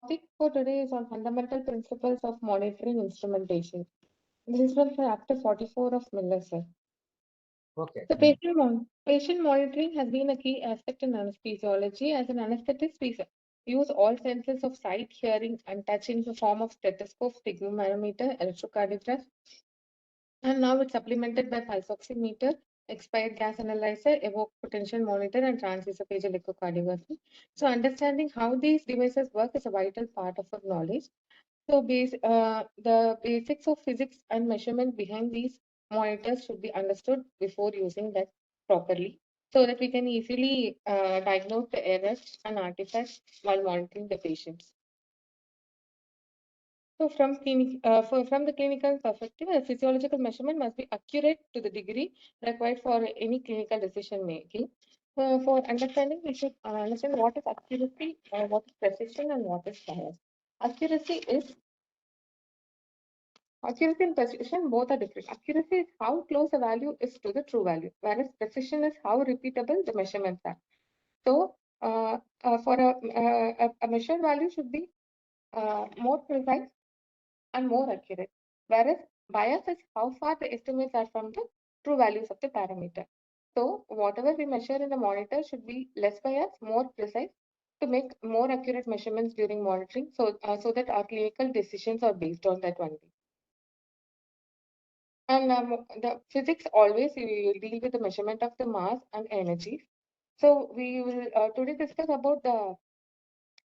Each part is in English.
topic for today is on fundamental principles of monitoring instrumentation. This is from chapter 44 of Miller, sir. Okay. So, patient monitoring has been a key aspect in anesthesiology. As an anesthetist, we use all senses of sight, hearing, and touch in the form of stethoscope, sphygmomanometer, electrocardiograph, and now it's supplemented by pulse oximeter, expired gas analyzer, evoke potential monitor, and transesophageal echocardiography. So, understanding how these devices work is a vital part of our knowledge. So the basics of physics and measurement behind these monitors should be understood before using that properly so that we can easily diagnose the errors and artifacts while monitoring the patients. So from the clinical perspective, a physiological measurement must be accurate to the degree required for any clinical decision making. For understanding, we should understand what is accuracy, what is precision, and what is bias. Accuracy is Accuracy and precision both are different. Accuracy is how close a value is to the true value, whereas precision is how repeatable the measurements are. So, for a measured value should be more precise and more accurate, whereas bias is how far the estimates are from the true values of the parameter. So, whatever we measure in the monitor should be less biased, more precise to make more accurate measurements during monitoring, so that our clinical decisions are based on that only. And the physics always we will deal with the measurement of the mass and energy. So we will today discuss about the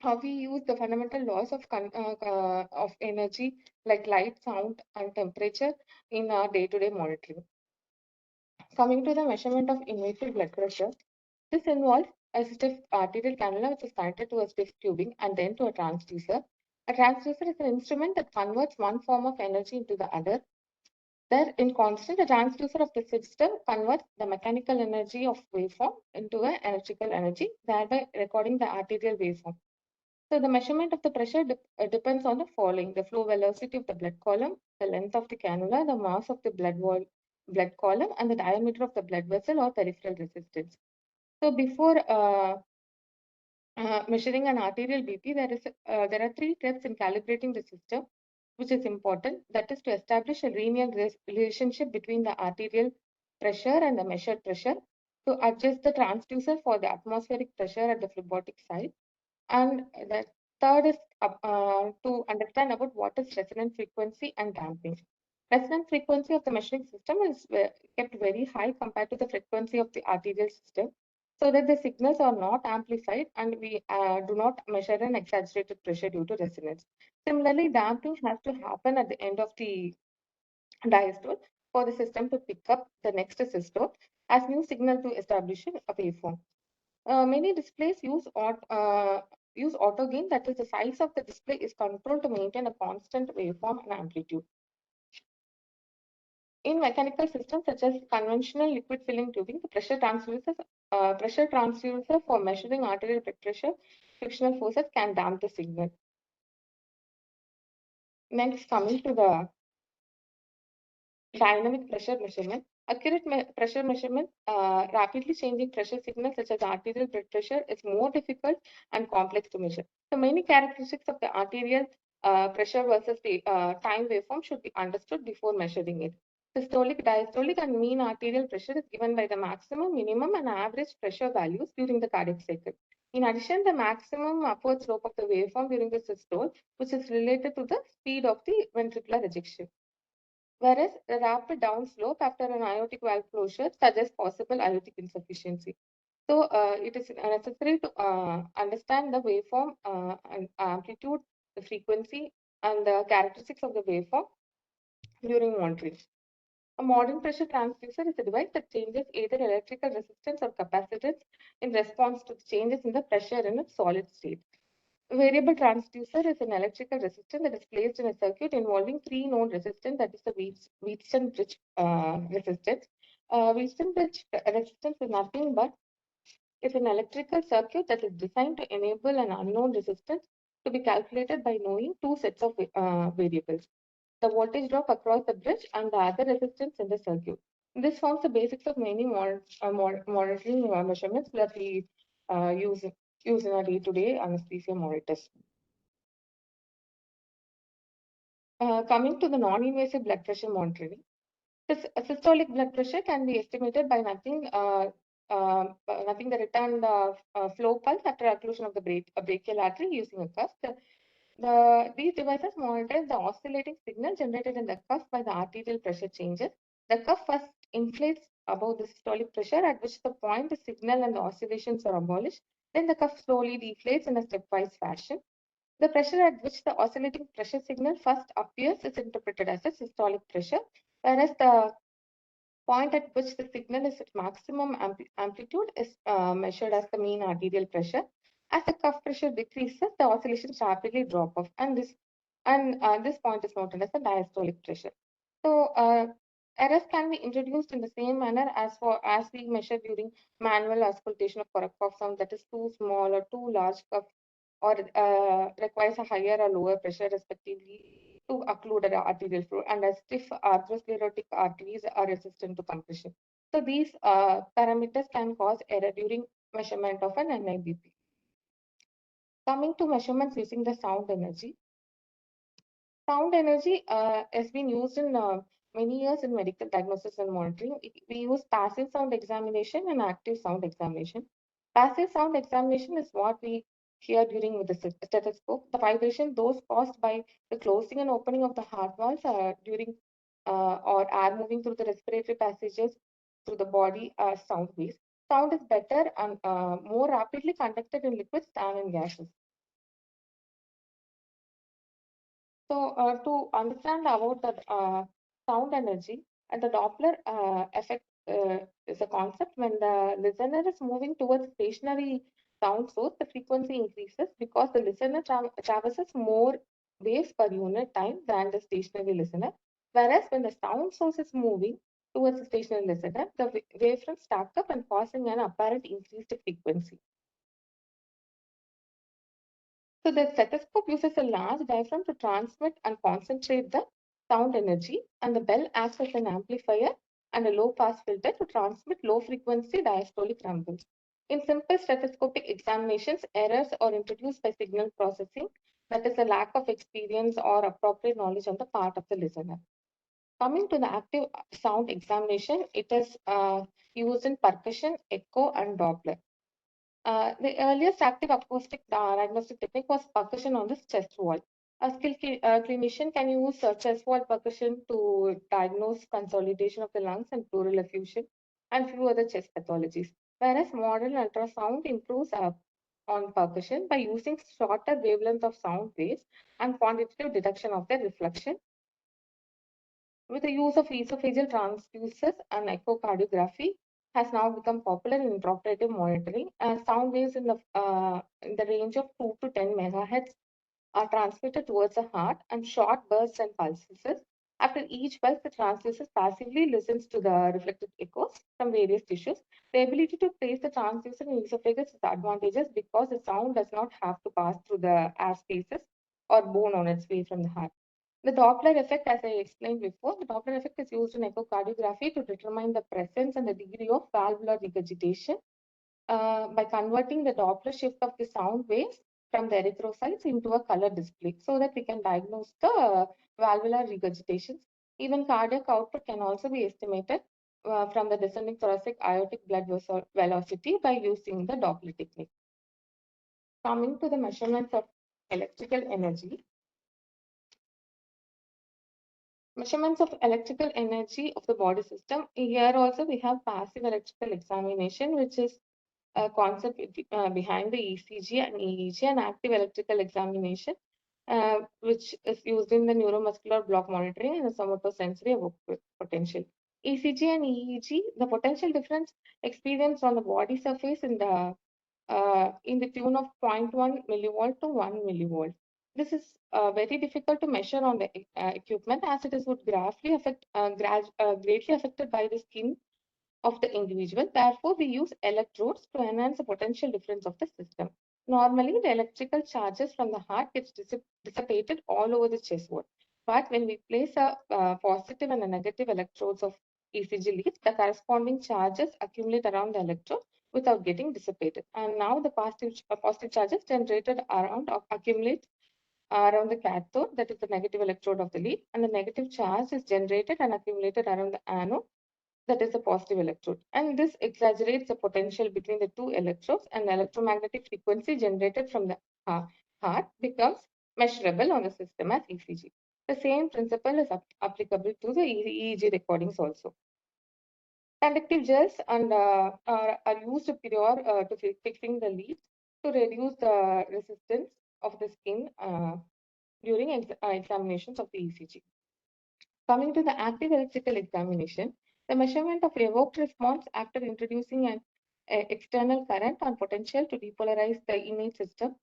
how we use the fundamental laws of energy like light, sound, and temperature in our day-to-day monitoring. Coming to the measurement of invasive blood pressure, this involves a stiff arterial cannula which is connected to a stiff tubing and then to a transducer. A transducer is an instrument that converts one form of energy into the other. There, in constant, the transducer of the system converts the mechanical energy of waveform into an electrical energy, thereby recording the arterial waveform. So the measurement of the pressure depends on the following: the flow velocity of the blood column, the length of the cannula, the mass of the blood column, and the diameter of the blood vessel or peripheral resistance. So before measuring an arterial BP, there are three steps in calibrating the system, which is important. That is to establish a linear relationship between the arterial pressure and the measured pressure, to adjust the transducer for the atmospheric pressure at the phlebotic site, and the third is to understand about what is resonant frequency and damping. Resonant frequency of the measuring system is kept very high compared to the frequency of the arterial system, so that the signals are not amplified and we do not measure an exaggerated pressure due to resonance. Similarly, damping has to happen at the end of the diastole for the system to pick up the next systole as new signal to establish a waveform. Many displays use auto gain, that is, the size of the display is controlled to maintain a constant waveform and amplitude. In mechanical systems such as conventional liquid filling tubing, the pressure transducer for measuring arterial blood pressure, frictional forces can damp the signal. Next, coming to the dynamic pressure measurement. Accurate pressure measurement, rapidly changing pressure signals such as arterial blood pressure is more difficult and complex to measure. So many characteristics of the arterial pressure versus the time waveform should be understood before measuring it. Systolic, diastolic, and mean arterial pressure is given by the maximum, minimum, and average pressure values during the cardiac cycle. In addition, the maximum upward slope of the waveform during the systole, which is related to the speed of the ventricular ejection, whereas a rapid downslope after an aortic valve closure suggests possible aortic insufficiency. So it is necessary to understand the waveform and amplitude, the frequency, and the characteristics of the waveform during monitoring. A modern pressure transducer is a device that changes either electrical resistance or capacitance in response to changes in the pressure in a solid state. Variable transducer is an electrical resistor that is placed in a circuit involving three known resistance, that is the Wheatstone bridge resistance. Wheatstone bridge resistance is nothing but is an electrical circuit that is designed to enable an unknown resistance to be calculated by knowing two sets of variables: the voltage drop across the bridge and the other resistance in the circuit. This forms the basics of many monitoring measurements that we use in our day-to-day anesthesia monitors. Coming to the non-invasive blood pressure monitoring, systolic blood pressure can be estimated by nothing the return flow pulse after occlusion of the brachial artery using a cuff. These devices monitor the oscillating signal generated in the cuff by the arterial pressure changes. The cuff first inflates above the systolic pressure, at which the point the signal and the oscillations are abolished. Then the cuff slowly deflates in a stepwise fashion. The pressure at which the oscillating pressure signal first appears is interpreted as a systolic pressure, whereas the point at which the signal is at maximum amplitude is measured as the mean arterial pressure. As the cuff pressure decreases, the oscillations rapidly drop off, and this point is noted as the diastolic pressure. So, errors can be introduced in the same manner as we measure during manual auscultation for a cough sound that is too small or too large cough, or requires a higher or lower pressure, respectively, to occlude the arterial flow, and as stiff atherosclerotic arteries are resistant to compression. So these parameters can cause error during measurement of an NIBP. Coming to measurements using the sound energy. Sound energy has been used in many years in medical diagnosis and monitoring. We use passive sound examination and active sound examination. Passive sound examination is what we hear during the stethoscope. The vibration, those caused by the closing and opening of the heart valves during or air moving through the respiratory passages through the body are sound waves. Sound is better and more rapidly conducted in liquids than in gases. So, to understand about the sound energy and the Doppler effect is a concept. When the listener is moving towards stationary sound source, the frequency increases because the listener traverses more waves per unit time than the stationary listener. Whereas when the sound source is moving towards the stationary listener, the wavefront stack up and causing an apparent increased frequency. So the stethoscope uses a large diaphragm to transmit and concentrate the sound energy, and the bell acts as an amplifier and a low pass filter to transmit low frequency diastolic rumbles. In simple stethoscopic examinations, errors are introduced by signal processing, that is, a lack of experience or appropriate knowledge on the part of the listener. Coming to the active sound examination, it is used in percussion, echo, and Doppler. The earliest active acoustic diagnostic technique was percussion on the chest wall. A skilled clinician can use chest wall percussion to diagnose consolidation of the lungs and pleural effusion and few other chest pathologies. Whereas modern ultrasound improves on percussion by using shorter wavelength of sound waves and quantitative detection of their reflection. With the use of esophageal transducers and echocardiography has now become popular in intraoperative monitoring. Sound waves in the range of 2 to 10 megahertz are transmitted towards the heart and short bursts and pulses. After each pulse, the transducer passively listens to the reflected echoes from various tissues. The ability to place the transducer in esophagus is advantageous because the sound does not have to pass through the air spaces or bone on its way from the heart. The Doppler effect, as I explained before, the Doppler effect is used in echocardiography to determine the presence and the degree of valvular regurgitation by converting the Doppler shift of the sound waves from the erythrocytes into a color display so that we can diagnose the valvular regurgitations. Even cardiac output can also be estimated from the descending thoracic aortic blood velocity by using the Doppler technique. Coming to the measurements of electrical energy. Measurements of electrical energy of the body system. Here also we have passive electrical examination, which is a concept behind the ECG and EEG, and active electrical examination, which is used in the neuromuscular block monitoring and the somatosensory potential. ECG and EEG, the potential difference experienced on the body surface in the tune of 0.1 millivolt to 1 millivolt. This is very difficult to measure on the equipment, as it is would greatly affected by the skin of the individual. Therefore, we use electrodes to enhance the potential difference of the system. Normally, the electrical charges from the heart gets dissipated all over the chest wall. But when we place a positive and a negative electrodes of ECG leads, the corresponding charges accumulate around the electrode without getting dissipated. And now the positive charges generated around accumulate around the cathode, that is the negative electrode of the lead, and the negative charge is generated and accumulated around the anode, that is the positive electrode. And this exaggerates the potential between the two electrodes, and the electromagnetic frequency generated from the heart becomes measurable on the system as ECG. The same principle is applicable to the EEG recordings also. Conductive gels are used to fixing the leads to reduce the resistance of the skin during examinations of the ECG. Coming to the active electrical examination, the measurement of evoked response after introducing an external current on potential to depolarize the image system.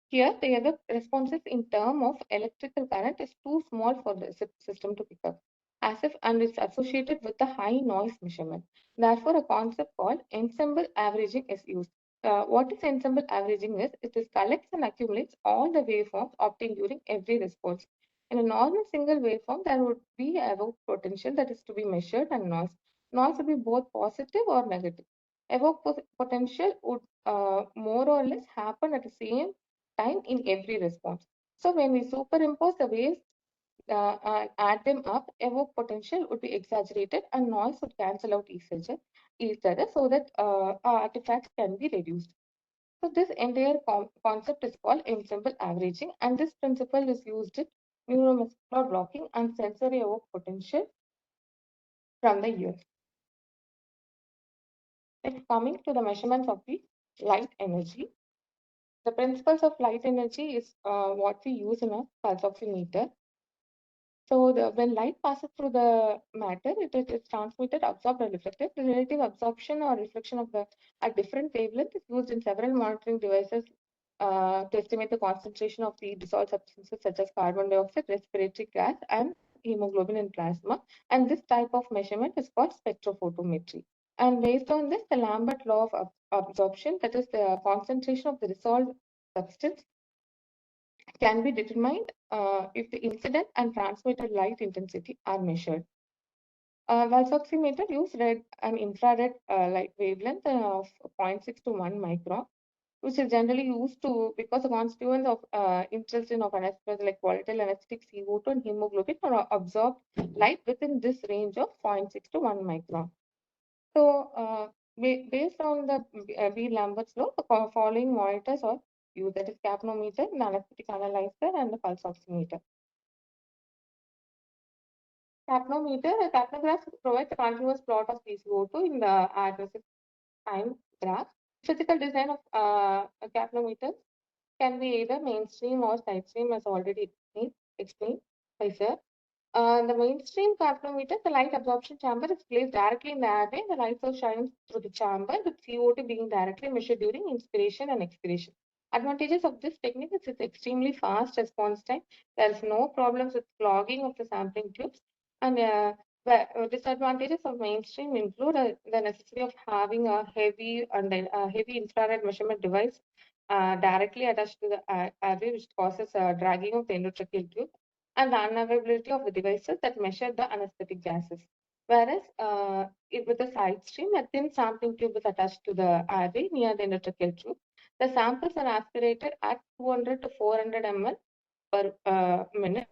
Here, the evoked responses in term of electrical current is too small for the system to pick up, as if and it's associated with the high noise measurement. Therefore, a concept called ensemble averaging is used. What is ensemble averaging is? It is collects and accumulates all the waveforms obtained during every response. In a normal single waveform, there would be evoked potential that is to be measured and noise. Noise would be both positive or negative. Evoked potential would more or less happen at the same time in every response. So when we superimpose the waves and add them up, evoked potential would be exaggerated and noise would cancel out each other so that artifacts can be reduced. So this entire concept is called ensemble averaging, and this principle is used in neuromuscular blocking and sensory evoked potential from the ear. Next, coming to the measurements of the light energy. The principles of light energy is what we use in a pulse oximeter. So when light passes through the matter, it is transmitted, absorbed, or reflected. The relative absorption or reflection of the at different wavelength is used in several monitoring devices to estimate the concentration of the dissolved substances such as carbon dioxide, respiratory gas, and hemoglobin in plasma. And this type of measurement is called spectrophotometry. And based on this, the Lambert law of absorption, that is the concentration of the dissolved substance, can be determined if the incident and transmitted light intensity are measured. Pulse oximeter use red and infrared light wavelength of 0.6 to 1 micron, which is generally used to because the constituents of interest in of anesthesia like volatile anesthetic CO2 and hemoglobin are absorbed light within this range of 0.6 to 1 micron. So, based on the B. Lambert's law, the following monitors are used, that is capnometer, the anesthetic analyzer, and the pulse oximeter. Capnometer, a capnograph provides a continuous plot of PCO2 in the adhesive time graph. Physical design of a capnometer can be either mainstream or side stream, as already explained by Sir. The mainstream capnometer, the light absorption chamber is placed directly in the airway. The light source shines through the chamber, with CO2 being directly measured during inspiration and expiration. Advantages of this technique is it's extremely fast response time. There is no problems with clogging of the sampling tubes. And disadvantages of mainstream include the necessity of having a heavy infrared measurement device directly attached to the airway, which causes dragging of the endotracheal tube, and the unavailability of the devices that measure the anesthetic gases. Whereas with the side stream, a thin sampling tube is attached to the airway near the endotracheal tube. The samples are aspirated at 200 to 400 ml per minute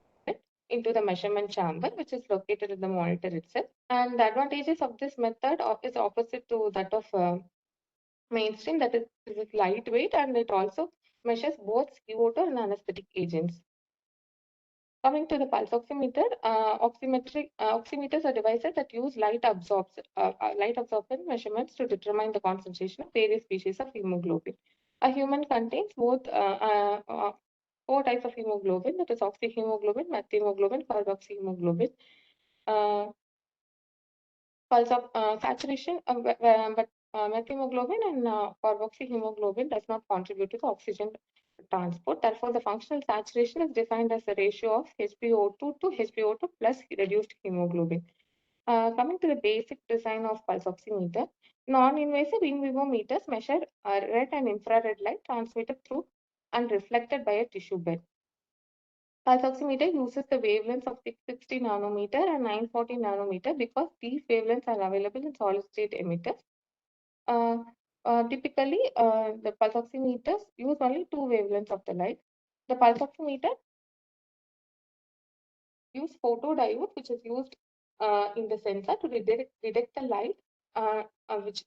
into the measurement chamber, which is located in the monitor itself. And the advantages of this method is opposite to that of mainstream, that is, this is lightweight and it also measures both CO2 and anesthetic agents. Coming to the pulse oximeter, oximeters are devices that use light absorption measurements to determine the concentration of various species of hemoglobin. A human contains both four types of hemoglobin, that is oxyhemoglobin, methemoglobin, carboxyhemoglobin. Pulse of saturation, but methemoglobin and carboxyhemoglobin does not contribute to the oxygen transport. Therefore, the functional saturation is defined as the ratio of HbO2 to HbO2 plus reduced hemoglobin. Coming to the basic design of pulse oximeter, non-invasive in vivo meters measure red and infrared light transmitted through and reflected by a tissue bed. Pulse oximeter uses the wavelengths of 660 nanometer and 940 nanometer because these wavelengths are available in solid state emitters. Typically, the pulse oximeters use only two wavelengths of the light. The pulse oximeter use photodiode, which is used in the sensor to detect the light, which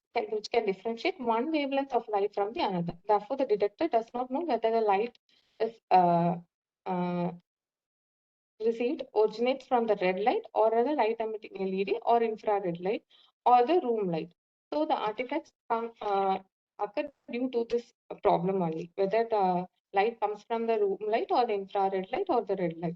can differentiate one wavelength of light from the another. Therefore, the detector does not know whether the light is uh, received originates from the red light or the light emitting LED or infrared light or the room light. So the artifacts occur due to this problem only, whether the light comes from the room light or the infrared light or the red light.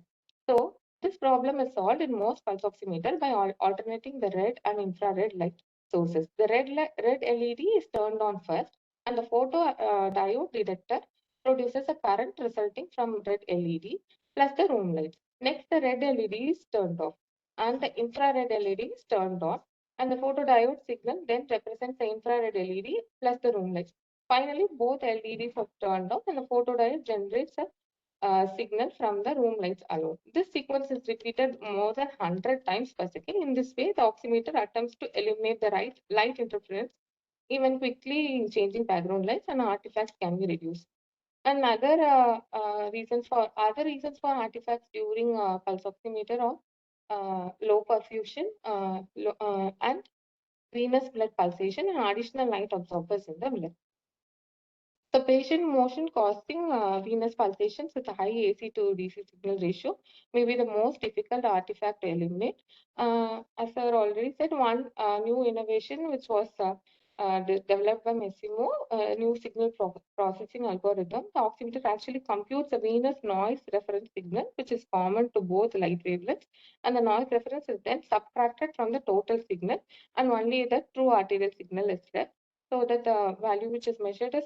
So this problem is solved in most pulse oximeter by alternating the red and infrared light sources. The red LED is turned on first, and the photo diode detector produces a current resulting from red LED plus the room light. Next, the red LED is turned off and the infrared LED is turned on, and the photodiode signal then represents the infrared LED plus the room light. Finally, both LEDs are turned off and the photodiode generates a signal from the room lights alone. This sequence is repeated more than 100 times per second. In this way, the oximeter attempts to eliminate the light interference even quickly changing background lights, and artifacts can be reduced. And other reasons for artifacts during pulse oximeter are low perfusion and venous blood pulsation and additional light absorbers in the blood. The patient motion causing venous pulsations with a high AC to DC signal ratio may be the most difficult artifact to eliminate. As I already said, one new innovation which was developed by Massimo, a new signal processing algorithm. The oximeter actually computes a venous noise reference signal, which is common to both light wavelengths, and the noise reference is then subtracted from the total signal, and only the true arterial signal is left. So that the value which is measured is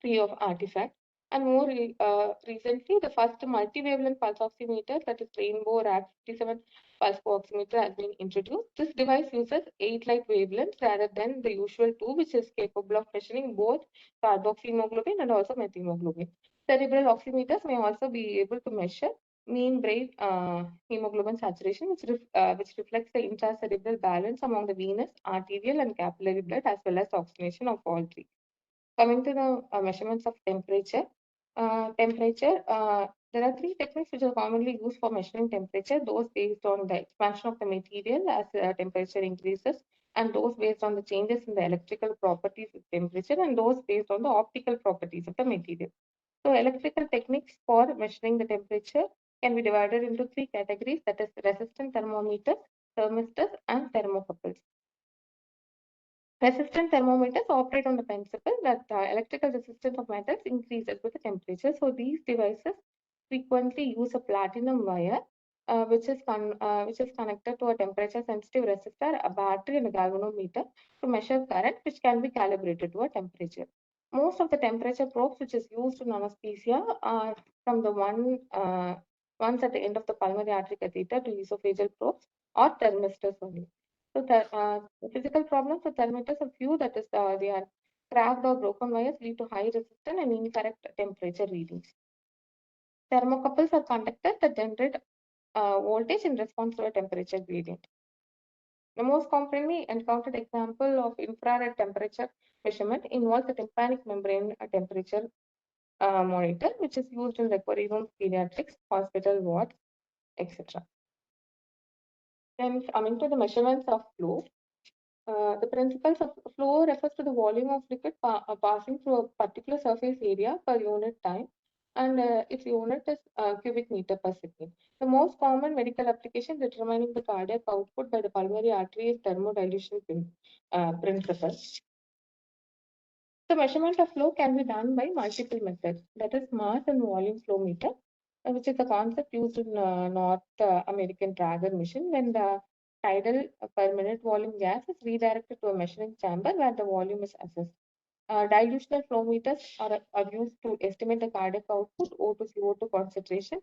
free of artifact. And more recently, the first multi-wavelength pulse oximeter, that is Rainbow RAD 57 pulse oximeter, has been introduced. This device uses 8 light wavelengths rather than the usual 2, which is capable of measuring both carboxyhemoglobin and also methemoglobin. Cerebral oximeters may also be able to measure mean brain hemoglobin saturation, which reflects the intracerebral balance among the venous, arterial, and capillary blood, as well as oxygenation of all three. Coming to the measurements of temperature, there are three techniques which are commonly used for measuring temperature. Those based on the expansion of the material as temperature increases, and those based on the changes in the electrical properties of temperature, and those based on the optical properties of the material. So electrical techniques for measuring the temperature can be divided into three categories, that is resistant thermometers, thermistors, and thermocouples. Resistant thermometers operate on the principle that the electrical resistance of metals increases with the temperature. So these devices frequently use a platinum wire, which is connected to a temperature-sensitive resistor, a battery, and a galvanometer to measure current, which can be calibrated to a temperature. Most of the temperature probes which is used in anesthesia are from the ones at the end of the pulmonary artery catheter to esophageal probes or thermistors only. So the physical problems with thermometers are few, that is, they are cracked or broken wires lead to high resistance and incorrect temperature readings. Thermocouples are conductors that generate voltage in response to a temperature gradient. The most commonly encountered example of infrared temperature measurement involves a tympanic membrane temperature monitor, which is used in recovery rooms, pediatrics, hospital wards, etc. Then coming to the measurements of flow, the principles of flow refers to the volume of liquid passing through a particular surface area per unit time, and its unit is cubic meter per second. The most common medical application determining the cardiac output by the pulmonary artery is thermodilution principle. The measurement of flow can be done by multiple methods, that is mass and volume flow meter, which is a concept used in North American Dragon mission when the tidal per minute volume gas is redirected to a measuring chamber where the volume is assessed. Dilutional flow meters are used to estimate the cardiac output O2 CO2 concentration,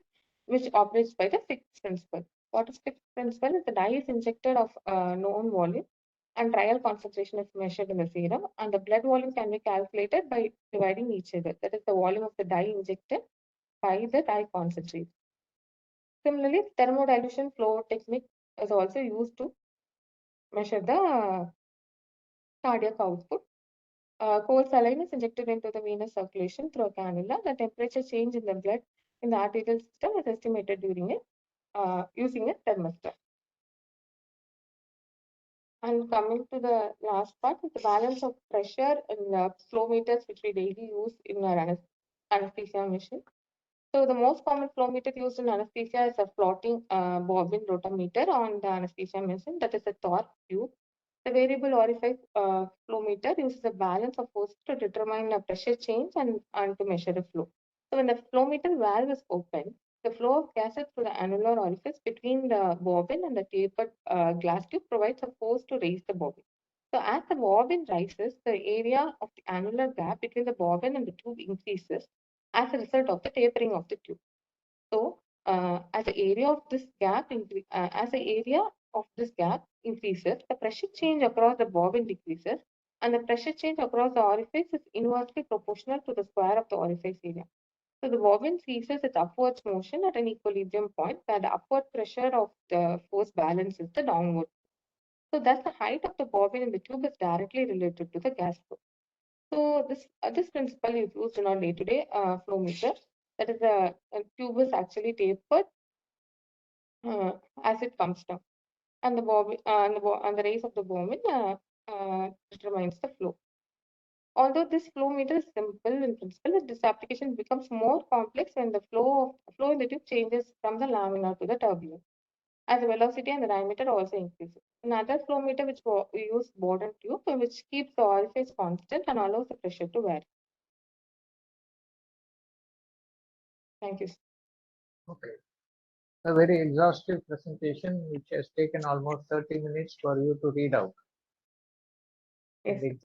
which operates by the Fick's principle. What is Fick's principle? Is the dye is injected of known volume and trial concentration is measured in the serum, and the blood volume can be calculated by dividing each other. That is the volume of the dye injected by the dye concentrate. Similarly, thermodilution flow technique is also used to measure the cardiac output. Cold saline is injected into the venous circulation through a cannula. The temperature change in the blood in the arterial system is estimated during it. using a thermistor. And coming to the last part is the balance of pressure in the flow meters, which we daily use in our anesthesia machine. So the most common flow meter used in anesthesia is a floating bobbin rotometer on the anesthesia machine, that is a torque tube. The variable orifice flow meter uses a balance of forces to determine a pressure change and to measure the flow. So when the flow meter valve is open, the flow of gases through the annular orifice between the bobbin and the tapered glass tube provides a force to raise the bobbin. So as the bobbin rises, the area of the annular gap between the bobbin and the tube increases as a result of the tapering of the tube. So as the area of this gap increases, the pressure change across the bobbin decreases, and the pressure change across the orifice is inversely proportional to the square of the orifice area. So the bobbin ceases its upwards motion at an equilibrium point where the upward pressure of the force balances the downward. So thus the height of the bobbin in the tube is directly related to the gas flow. So this principle is used in our day-to-day flow meter. That is, the tube is actually tapered as it comes down, and the bobbin and the raise of the bobbin determines the flow. Although this flow meter is simple in principle, this application becomes more complex when the flow in the tube changes from the laminar to the turbulent, as the velocity and the diameter also increases. Another flow meter we use Bourdon tube, which keeps the orifice constant and allows the pressure to vary. Thank you. Okay. A very exhaustive presentation which has taken almost 30 minutes for you to read out. Yes.